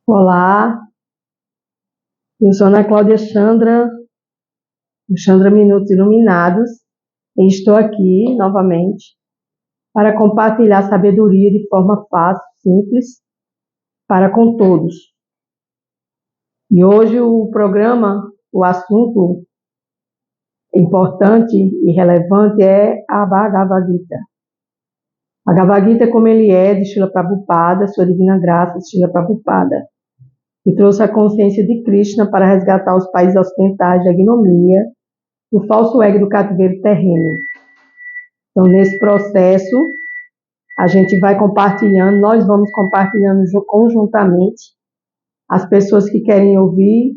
Olá, eu sou Ana Cláudia Chandra, do Chandra Minutos Iluminados, e estou aqui novamente para compartilhar sabedoria de forma fácil, simples, para com todos. E hoje o programa, o assunto importante e relevante é a Bhagavad Gita. A Bhagavad Gita, como ele é, de Srila Prabhupada, sua divina graça de Srila Prabhupada, que trouxe a consciência de Krishna para resgatar os países ocidentais da ignomínia, do falso ego do cativeiro terreno. Então, nesse processo, a gente vai compartilhando, nós vamos compartilhando conjuntamente. As pessoas que querem ouvir,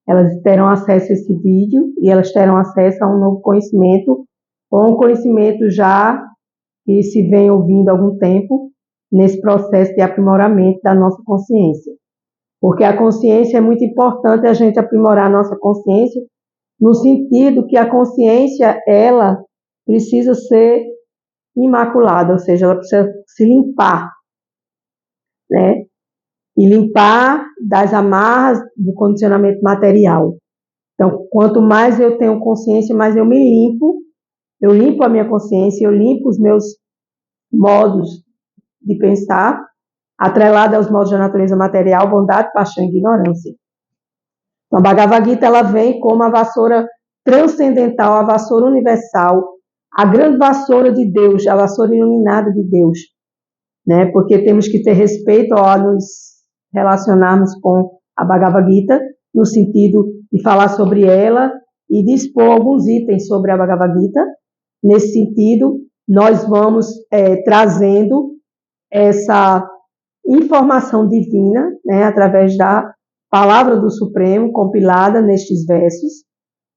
elas terão acesso a esse vídeo e elas terão acesso a um novo conhecimento, ou um conhecimento já que se vem ouvindo há algum tempo, nesse processo de aprimoramento da nossa consciência. Porque a consciência é muito importante a gente aprimorar a nossa consciência, no sentido que a consciência, ela precisa ser imaculada, ou seja, ela precisa se limpar, né? E limpar das amarras do condicionamento material. Então, quanto mais eu tenho consciência, mais eu me limpo, eu limpo a minha consciência, eu limpo os meus modos de pensar, atrelado aos modos da natureza material, bondade, paixão e ignorância. Então, a Bhagavad Gita, ela vem como a vassoura transcendental, a vassoura universal, a grande vassoura de Deus, a vassoura iluminada de Deus, né? Porque temos que ter respeito ao nos relacionarmos com a Bhagavad Gita, no sentido de falar sobre ela e de expor alguns itens sobre a Bhagavad Gita. Nesse sentido, nós vamos trazendo essa informação divina, né, através da palavra do Supremo, compilada nestes versos,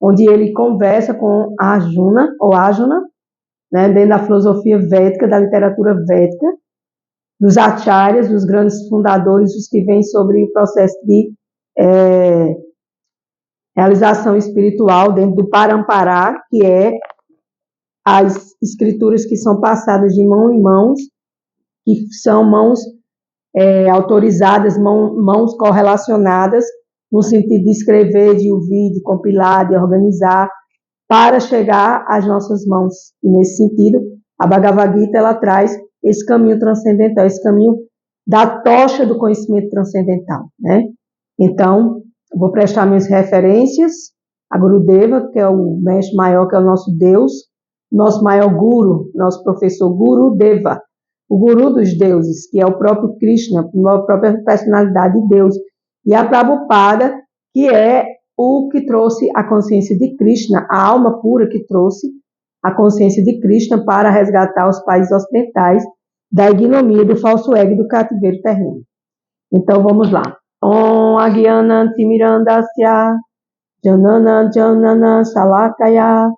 onde ele conversa com Arjuna, ou Arjuna, né, dentro da filosofia védica, da literatura védica, dos acharyas, dos grandes fundadores, os que vêm sobre o processo de realização espiritual dentro do Parampara, que é as escrituras que são passadas de mão em mãos, que são mãos autorizadas, mãos correlacionadas, no sentido de escrever, de ouvir, de compilar, de organizar, para chegar às nossas mãos. E nesse sentido, a Bhagavad Gita, ela traz esse caminho transcendental, esse caminho da tocha do conhecimento transcendental, né? Então, vou prestar minhas referências a Gurudeva, que é o mestre maior, que é o nosso Deus, nosso maior guru, nosso professor Gurudeva, o guru dos deuses, que é o próprio Krishna, a própria personalidade de Deus, e a Prabhupada, que é o que trouxe a consciência de Krishna, a alma pura que trouxe a consciência de Krishna para resgatar os países ocidentais da ignomia, do falso ego e do cativeiro terreno. Então, vamos lá. Om Agyanam Timirandasya Janana Shalakaya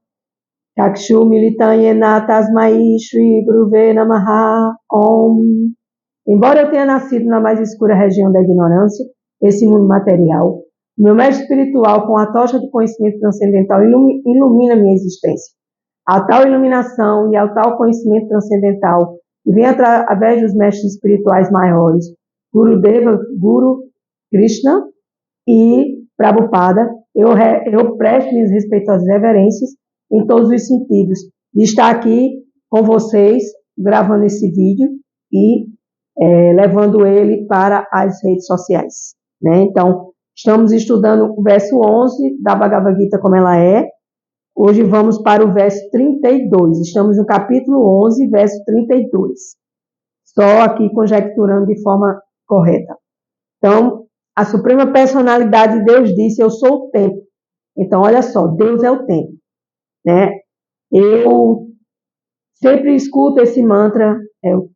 Chakshu Militanyena Tasmai Shri Guruve Namaha Om. Embora eu tenha nascido na mais escura região da ignorância, esse mundo material, o meu mestre espiritual, com a tocha do conhecimento transcendental, ilumina minha existência. A tal iluminação e ao tal conhecimento transcendental, que vem através dos mestres espirituais maiores, Gurudeva, Guru, Krishna e Prabhupada, eu presto minhas respeitosas reverências em todos os sentidos, de estar aqui com vocês, gravando esse vídeo e levando ele para as redes sociais, né? Então, estamos estudando o verso 11 da Bhagavad Gita como ela é. Hoje vamos para o verso 32. Estamos no capítulo 11, verso 32. Só aqui conjecturando de forma correta. Então, a Suprema Personalidade de Deus disse: eu sou o tempo. Então, olha só, Deus é o tempo, né? Eu sempre escuto esse mantra,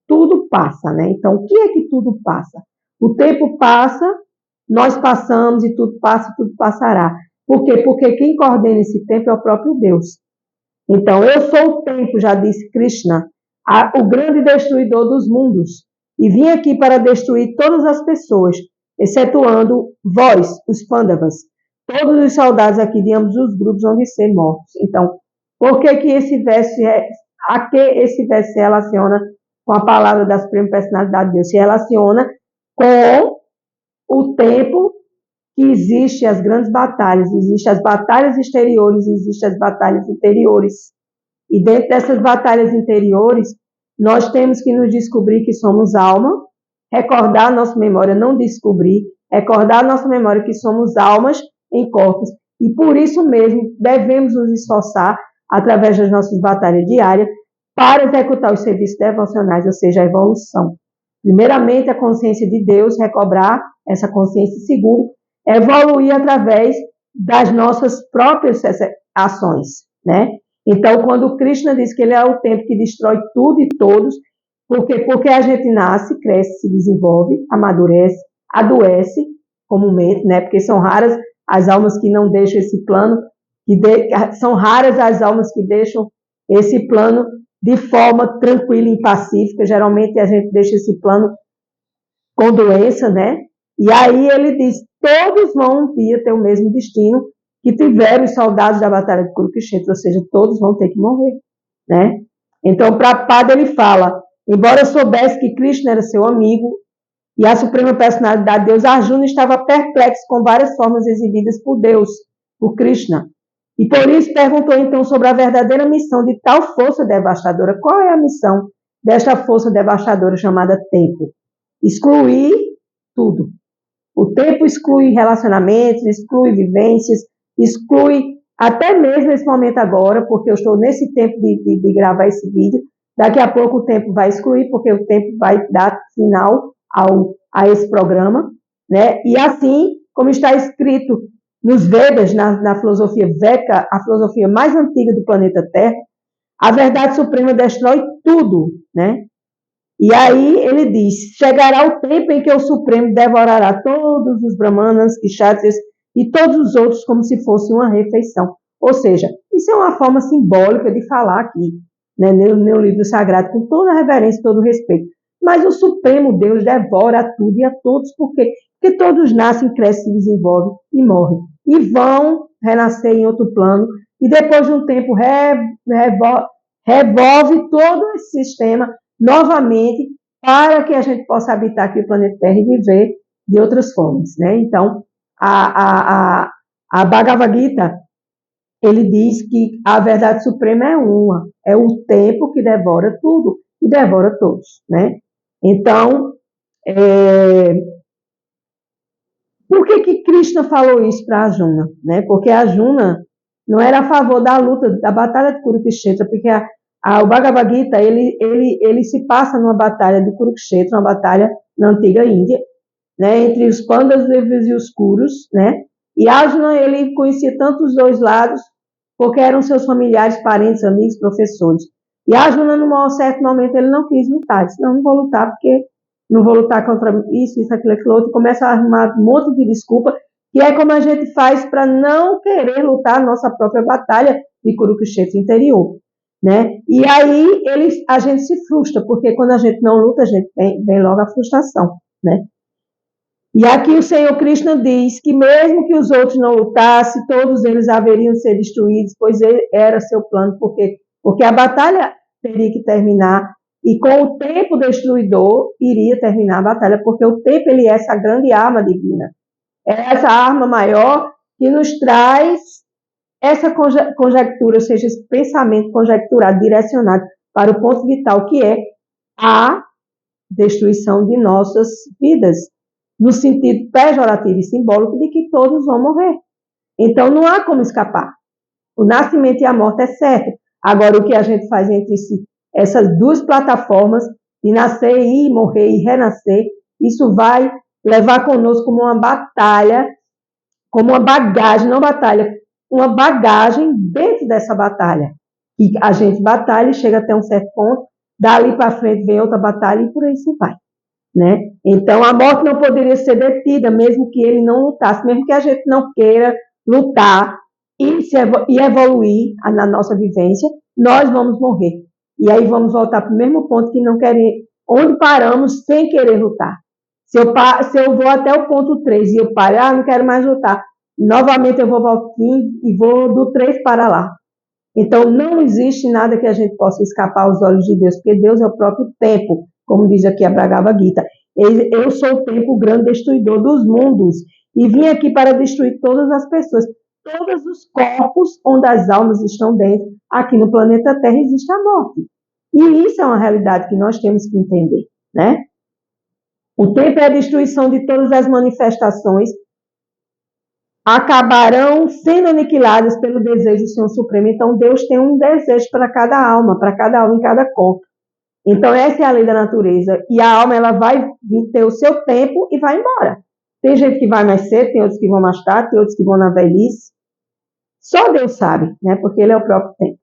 tudo passa, né? Então, o que é que tudo passa? O tempo passa, nós passamos e tudo passa, tudo passará. Por quê? Porque quem coordena esse tempo é o próprio Deus. Então, eu sou o tempo, já disse Krishna, o grande destruidor dos mundos. E vim aqui para destruir todas as pessoas, excetuando vós, os Pandavas, todos os soldados aqui de ambos os grupos vão ser mortos. Então, por que esse verso se relaciona com a palavra da Suprema Personalidade de Deus? Se relaciona com o tempo que existe as grandes batalhas, existem as batalhas exteriores, existem as batalhas interiores. E dentro dessas batalhas interiores, nós temos que nos descobrir que somos alma, recordar a nossa memória, não descobrir, recordar a nossa memória que somos almas em corpos. E por isso mesmo, devemos nos esforçar, através das nossas batalhas diárias, para executar os serviços devocionais, ou seja, a evolução. Primeiramente, a consciência de Deus, recobrar essa consciência segura, evoluir através das nossas próprias ações, né? Então, quando Krishna diz que ele é o tempo que destrói tudo e todos, porque a gente nasce, cresce, se desenvolve, amadurece, adoece comumente, né? Porque são raras as almas que não deixam esse plano, são raras as almas que deixam esse plano de forma tranquila e pacífica. Geralmente a gente deixa esse plano com doença, né? E aí ele diz, todos vão um dia ter o mesmo destino que tiveram os soldados da Batalha de Kurukshetra, ou seja, todos vão ter que morrer, né? Então, Prabhupada, ele fala, embora soubesse que Krishna era seu amigo e a suprema personalidade de Deus, Arjuna estava perplexo com várias formas exibidas por Deus, por Krishna. E por isso perguntou então sobre a verdadeira missão de tal força devastadora. Qual é a missão desta força devastadora chamada tempo? Excluir tudo. O tempo exclui relacionamentos, exclui vivências, exclui até mesmo esse momento agora, porque eu estou nesse tempo de gravar esse vídeo. Daqui a pouco o tempo vai excluir, porque o tempo vai dar final a esse programa, né? E assim, como está escrito nos Vedas, na filosofia Veda, a filosofia mais antiga do planeta Terra, a verdade suprema destrói tudo, né? E aí ele diz, chegará o tempo em que o Supremo devorará todos os brahmanas, kshatriyas e todos os outros como se fosse uma refeição. Ou seja, isso é uma forma simbólica de falar aqui, né, no meu livro sagrado, com toda a reverência e todo o respeito. Mas o Supremo Deus devora tudo e a todos, por quê? Porque todos nascem, crescem, se desenvolvem e morrem. E vão renascer em outro plano, e depois de um tempo revolve todo esse sistema novamente, para que a gente possa habitar aqui o planeta Terra e viver de outras formas, né? Então, a Bhagavad Gita, ele diz que a verdade suprema é uma, é o tempo que devora tudo e devora todos, né? Então, por que Krishna falou isso para Arjuna, né? Porque Arjuna não era a favor da luta, da batalha de Kurukshetra, porque o Bhagavad Gita, ele se passa numa batalha de Kurukshetra, uma batalha na antiga Índia, né, entre os Pandavas e os Kurus, né, e Arjuna, ele conhecia tanto os dois lados, porque eram seus familiares, parentes, amigos, professores. E Arjuna, num certo momento, ele não quis lutar, disse, não vou lutar, porque não vou lutar contra isso, aquilo, outro, e começa a arrumar um monte de desculpa, que é como a gente faz para não querer lutar a nossa própria batalha de Kurukshetra interior. Né? E aí a gente se frustra, porque quando a gente não luta, a gente vem logo a frustração, né? E aqui o Senhor Krishna diz que mesmo que os outros não lutassem, todos eles haveriam de ser destruídos, pois era seu plano, porque a batalha teria que terminar, e com o tempo destruidor iria terminar a batalha, porque o tempo, ele é essa grande arma divina, é essa arma maior que nos traz essa conjectura, ou seja, esse pensamento conjecturado, direcionado para o ponto vital, que é a destruição de nossas vidas, no sentido pejorativo e simbólico de que todos vão morrer. Então, não há como escapar. O nascimento e a morte é certo. Agora, o que a gente faz entre si, essas duas plataformas, de nascer e morrer e renascer, isso vai levar conosco como uma batalha, como uma bagagem, não batalha, uma bagagem dentro dessa batalha. E a gente batalha e chega até um certo ponto, dali para frente vem outra batalha e por aí se vai, né? Então, a morte não poderia ser detida, mesmo que ele não lutasse, mesmo que a gente não queira lutar e evoluir na nossa vivência, nós vamos morrer. E aí vamos voltar para o mesmo ponto que não querer, onde paramos sem querer lutar. Se eu vou até o ponto 3 e eu paro, não quero mais lutar, novamente eu vou voltar e vou do 3 para lá. Então, não existe nada que a gente possa escapar aos olhos de Deus, porque Deus é o próprio tempo, como diz aqui a Bhagavad Gita. Eu sou o tempo, o grande destruidor dos mundos, e vim aqui para destruir todas as pessoas, todos os corpos onde as almas estão dentro. Aqui no planeta Terra existe a morte. E isso é uma realidade que nós temos que entender, né? O tempo é a destruição de todas as manifestações, acabarão sendo aniquiladas pelo desejo do Senhor Supremo. Então, Deus tem um desejo para cada alma em cada corpo. Então, essa é a lei da natureza. E a alma, ela vai ter o seu tempo e vai embora. Tem gente que vai mais cedo, tem outros que vão mais tarde, tem outros que vão na velhice. Só Deus sabe, né? Porque Ele é o próprio tempo.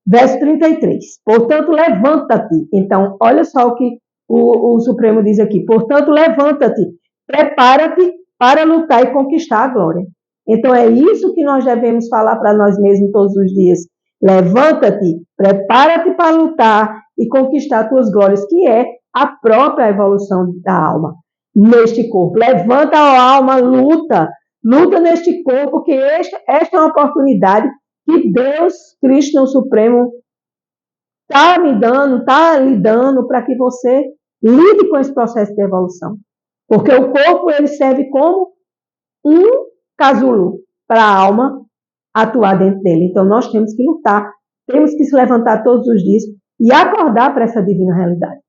Verso 33. Portanto, levanta-te. Então, olha só o que o Supremo diz aqui. Portanto, levanta-te, prepara-te para lutar e conquistar a glória. Então, é isso que nós devemos falar para nós mesmos todos os dias. Levanta-te, prepara-te para lutar e conquistar tuas glórias, que é a própria evolução da alma neste corpo. Levanta a alma, luta neste corpo, que esta é uma oportunidade que Deus, Cristo Supremo, está me dando, está lhe dando para que você lide com esse processo de evolução. Porque o corpo, ele serve como um casulo para a alma atuar dentro dele. Então, nós temos que lutar, temos que se levantar todos os dias e acordar para essa divina realidade.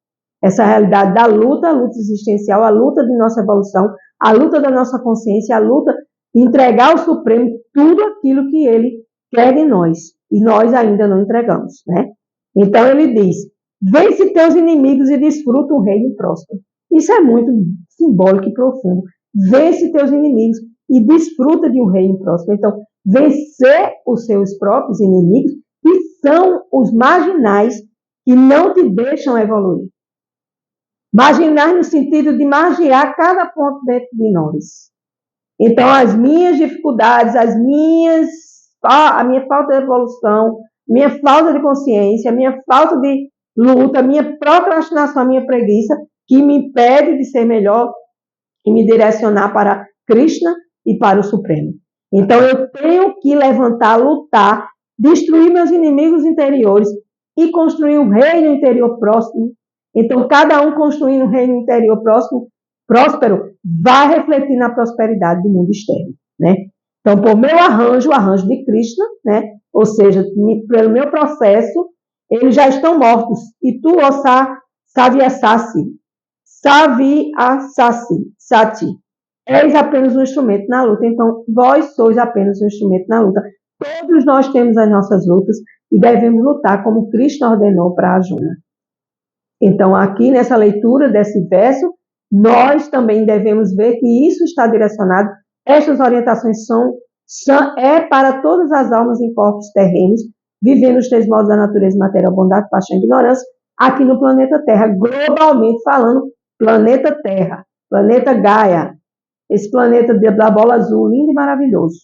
Essa realidade da luta, a luta existencial, a luta de nossa evolução, a luta da nossa consciência, a luta de entregar ao Supremo tudo aquilo que ele quer de nós. E nós ainda não entregamos, né? Então, ele diz, vence teus inimigos e desfruta um reino próspero. Isso é muito simbólico e profundo. Vence teus inimigos e desfruta de um reino próspero. Então, vencer os seus próprios inimigos, que são os marginais que não te deixam evoluir. Marginais no sentido de margear cada ponto dentro de nós. Então, as minhas dificuldades, a minha falta de evolução, minha falta de consciência, a minha falta de luta, a minha procrastinação, a minha preguiça, que me impede de ser melhor e me direcionar para Krishna e para o Supremo. Então, eu tenho que levantar, lutar, destruir meus inimigos interiores e construir um reino interior próximo. Então, cada um construindo um reino interior próspero, vai refletir na prosperidade do mundo externo, né? Então, por meu arranjo, o arranjo de Krishna, né? Ou seja, pelo meu processo, eles já estão mortos. E tu, ó Savyasati, Sati, és apenas um instrumento na luta. Então, vós sois apenas um instrumento na luta. Todos nós temos as nossas lutas e devemos lutar como Krishna ordenou para Arjuna. Então, aqui nessa leitura desse verso, nós também devemos ver que isso está direcionado, estas orientações é para todas as almas em corpos terrenos, vivendo os três modos da natureza, material, bondade, paixão e ignorância, aqui no planeta Terra, globalmente falando, planeta Terra, planeta Gaia, esse planeta da bola azul, lindo e maravilhoso.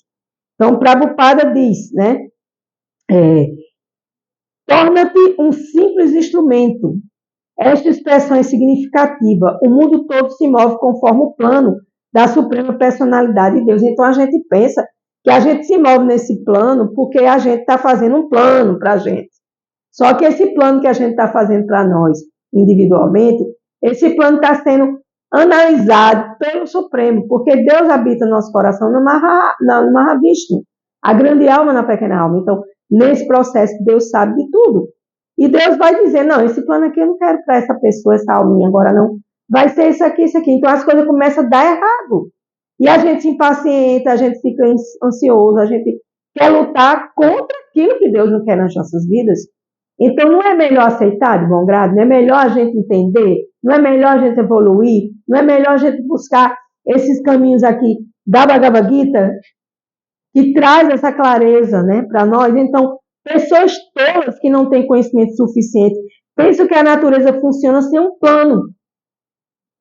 Então, Prabhupada diz, né, torna-te um simples instrumento. Esta expressão é significativa. O mundo todo se move conforme o plano da Suprema Personalidade de Deus. Então, a gente pensa que a gente se move nesse plano porque a gente está fazendo um plano para a gente. Só que esse plano que a gente está fazendo para nós, individualmente, esse plano está sendo analisado pelo Supremo, porque Deus habita no nosso coração no Mahavishnu, a grande alma na pequena alma. Então, nesse processo, Deus sabe de tudo. E Deus vai dizer, não, esse plano aqui eu não quero para essa pessoa, essa alminha, agora não. Vai ser isso aqui, isso aqui. Então, as coisas começam a dar errado. E a gente se impacienta, a gente fica ansioso, a gente quer lutar contra aquilo que Deus não quer nas nossas vidas. Então, não é melhor aceitar de bom grado? Não é melhor a gente entender? Não é melhor a gente evoluir? Não é melhor a gente buscar esses caminhos aqui da Bhagavad Gita, que traz essa clareza, né, para nós? Então, pessoas tolas que não têm conhecimento suficiente pensam que a natureza funciona sem um plano.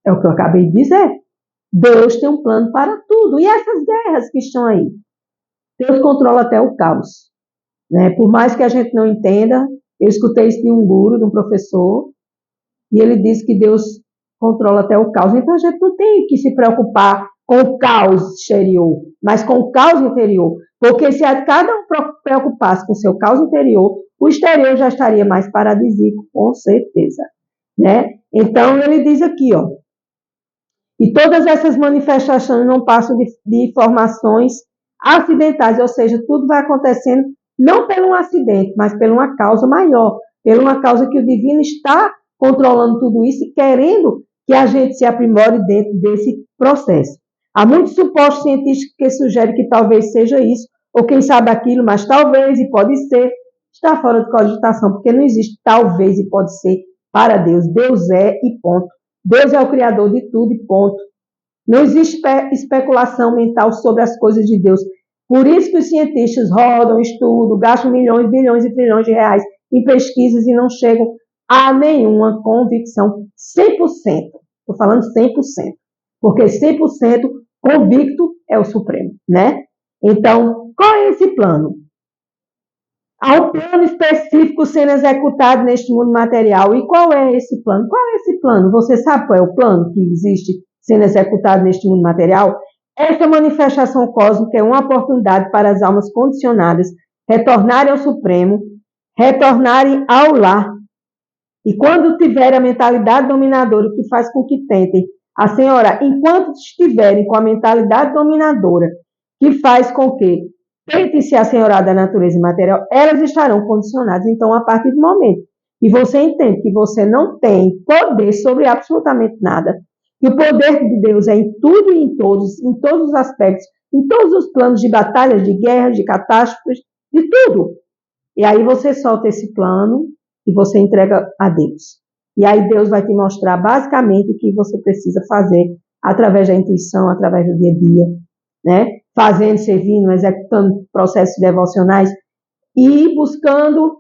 É o que eu acabei de dizer. Deus tem um plano para tudo. E essas guerras que estão aí? Deus controla até o caos, né? Por mais que a gente não entenda, eu escutei isso de um guru, de um professor, e ele disse que Deus controla até o caos. Então a gente não tem que se preocupar com o caos exterior, mas com o caos interior. Porque se cada um preocupasse com o seu caos interior, o exterior já estaria mais paradisíaco, com certeza, né? Então ele diz aqui, ó, E todas essas manifestações não passam de informações acidentais, ou seja, tudo vai acontecendo não por um acidente, mas por uma causa maior, por uma causa que o divino está controlando tudo isso e querendo que a gente se aprimore dentro desse processo. Há muitos supostos científicos que sugerem que talvez seja isso, ou quem sabe aquilo, mas talvez e pode ser, está fora de cogitação, porque não existe talvez e pode ser para Deus. Deus é e ponto. Deus é o criador de tudo e ponto. Não existe especulação mental sobre as coisas de Deus. Por isso que os cientistas rodam, estudam, gastam milhões, bilhões e trilhões de reais em pesquisas e não chegam a nenhuma convicção 100%. Estou falando 100%. Porque 100% convicto é o Supremo, né? Então, qual é esse plano? Há um plano específico sendo executado neste mundo material. E qual é esse plano? Qual é esse plano? Você sabe qual é o plano que existe sendo executado neste mundo material? Essa manifestação cósmica é uma oportunidade para as almas condicionadas retornarem ao Supremo, retornarem ao lar. E quando tiverem a mentalidade dominadora, que faz com que tentem assenhorar, enquanto estiverem com a mentalidade dominadora, que faz com que tentem se assenhorar da natureza material, elas estarão condicionadas. Então, a partir do momento que você entende que você não tem poder sobre absolutamente nada, que o poder de Deus é em tudo e em todos os aspectos, em todos os planos de batalhas, de guerras, de catástrofes, de tudo. E aí você solta esse plano e você entrega a Deus. E aí Deus vai te mostrar basicamente o que você precisa fazer através da intuição, através do dia a dia, né? Fazendo, servindo, executando processos devocionais e buscando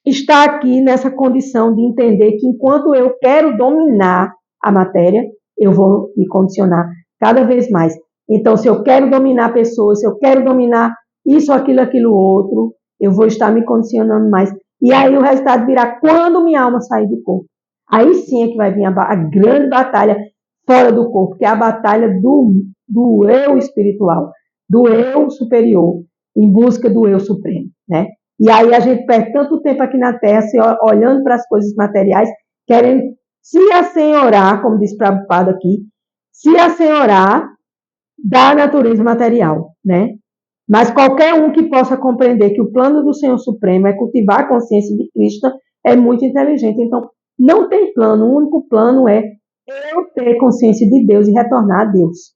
estar aqui nessa condição de entender que enquanto eu quero dominar a matéria, eu vou me condicionar cada vez mais. Então, se eu quero dominar pessoas, se eu quero dominar isso, aquilo, outro, eu vou estar me condicionando mais. E aí o resultado virá quando minha alma sair do corpo. Aí sim é que vai vir a grande batalha fora do corpo, que é a batalha do eu espiritual, do eu superior, em busca do eu supremo, né? E aí a gente perde tanto tempo aqui na Terra, olhando para as coisas materiais, querendo se assenhorar, como diz Prabhupada aqui, se assenhorar da natureza material, né? Mas qualquer um que possa compreender que o plano do Senhor Supremo é cultivar a consciência de Cristo é muito inteligente. Então, não tem plano, o único plano é eu ter consciência de Deus e retornar a Deus.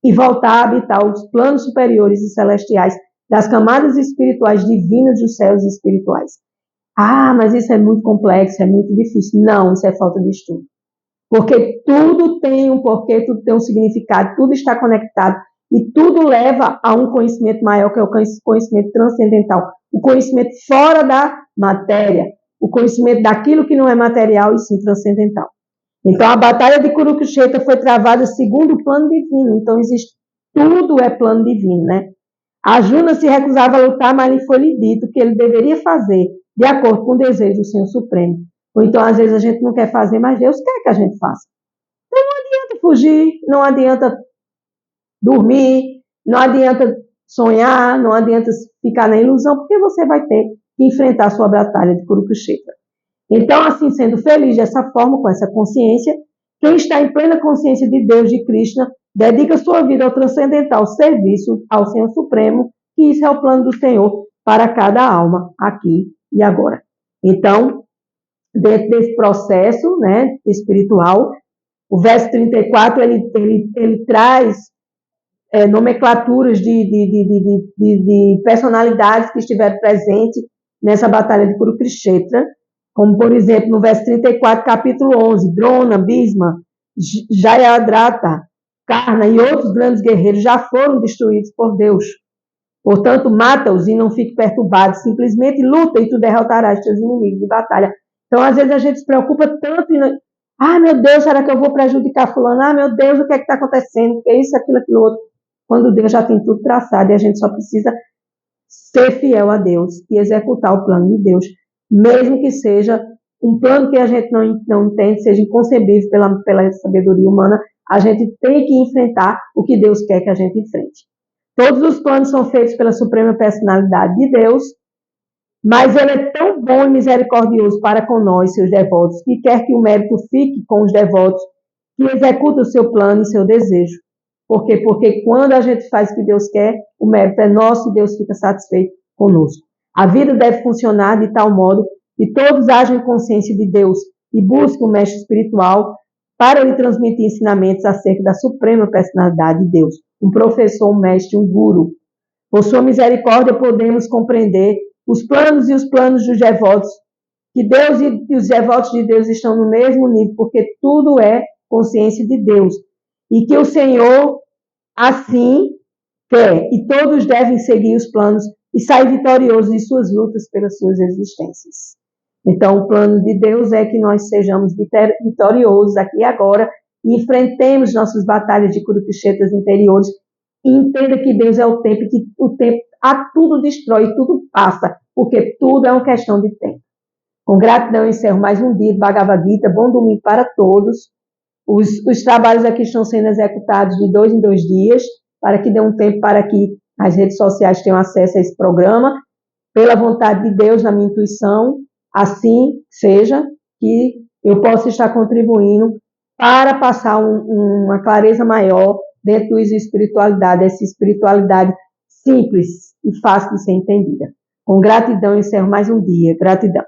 E voltar a habitar os planos superiores e celestiais das camadas espirituais divinas dos céus espirituais. Ah, mas isso é muito complexo, é muito difícil. Não, isso é falta de estudo. Porque tudo tem um porquê, tudo tem um significado, tudo está conectado e tudo leva a um conhecimento maior, que é o conhecimento transcendental, o conhecimento fora da matéria, o conhecimento daquilo que não é material e sim transcendental. Então, a batalha de Kurukshetra foi travada segundo o plano divino. Então, existe tudo é plano divino, né? Arjuna se recusava a lutar, mas lhe foi dito que ele deveria fazer de acordo com o desejo do Senhor Supremo. Ou então, às vezes, a gente não quer fazer, mas Deus quer que a gente faça. Então, não adianta fugir, não adianta dormir, não adianta sonhar, não adianta ficar na ilusão, porque você vai ter que enfrentar a sua batalha de Kurukshetra. Então, assim, sendo feliz dessa forma, com essa consciência, quem está em plena consciência de Deus, de Krishna, dedica sua vida ao transcendental serviço ao Senhor Supremo, e isso é o plano do Senhor para cada alma, aqui e agora. Então, dentro desse processo, né, espiritual, o verso 34, ele traz nomenclaturas de personalidades que estiveram presentes nessa batalha de Kurukshetra, como, por exemplo, no verso 34, capítulo 11, Drona, Bhisma, Jayadratha, Karna e outros grandes guerreiros já foram destruídos por Deus. Portanto, mata-os e não fique perturbado, simplesmente luta e tu derrotarás teus inimigos de batalha. Então, às vezes a gente se preocupa tanto em... Ah, meu Deus, será que eu vou prejudicar fulano? Ah, meu Deus, o que é que está acontecendo? Que é isso, aquilo, outro. Quando Deus já tem tudo traçado e a gente só precisa ser fiel a Deus e executar o plano de Deus, mesmo que seja um plano que a gente não entende, seja inconcebível pela sabedoria humana, a gente tem que enfrentar o que Deus quer que a gente enfrente. Todos os planos são feitos pela Suprema Personalidade de Deus, mas Ele é tão bom e misericordioso para com nós, seus devotos, que quer que o mérito fique com os devotos que executa o seu plano e seu desejo. Por quê? Porque quando a gente faz o que Deus quer, o mérito é nosso e Deus fica satisfeito conosco. A vida deve funcionar de tal modo que todos hajam em consciência de Deus e busquem o mestre espiritual para lhe transmitir ensinamentos acerca da suprema personalidade de Deus. Um professor, um mestre, um guru. Por sua misericórdia, podemos compreender os planos e os planos dos devotos, que Deus e os devotos de Deus estão no mesmo nível, porque tudo é consciência de Deus. E que o Senhor assim quer, e todos devem seguir os planos e sair vitoriosos de suas lutas pelas suas existências. Então, o plano de Deus é que nós sejamos vitoriosos aqui e agora e enfrentemos nossas batalhas de curupichetas interiores e entenda que Deus é o tempo e que o tempo a tudo destrói, tudo passa, porque tudo é uma questão de tempo. Com gratidão, eu encerro mais um dia de Bhagavad Gita. Bom domingo para todos. Os trabalhos aqui estão sendo executados de 2 em 2 dias, para que dê um tempo para que as redes sociais tenham acesso a esse programa. Pela vontade de Deus, na minha intuição, assim seja, que eu possa estar contribuindo para passar uma clareza maior dentro da espiritualidade, essa espiritualidade simples e fácil de ser entendida. Com gratidão, eu encerro mais um dia. Gratidão.